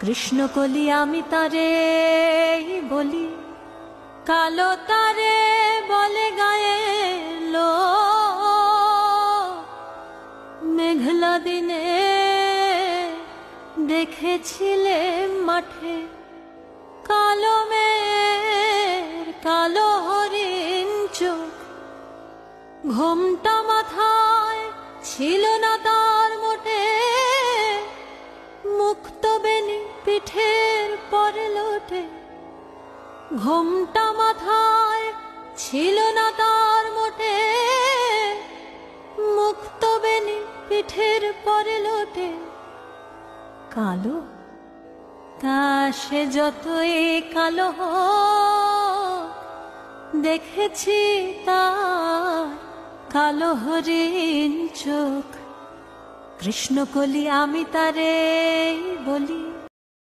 কৃষ্ণকলি আমি তারে বলি, কালো তারে বলে গায়ে লো। মেঘলা দিনে দেখেছিলে মাঠে কালো মেয়ের কালো হরিণ চোখ। ঘোমটা মাথায় ছিল না তার মোটে, মুক্ত বেনি পিঠের পরে লোটে। ঘোমটা মাথায় ছিল না তার মোটে, মুক্ত বেনি পিঠের পরে লোটে। কালো তা সে যতই কালো হোক, দেখেছি তার কালো হরিণ চোখ। কৃষ্ণকলি আমি তারে বলি,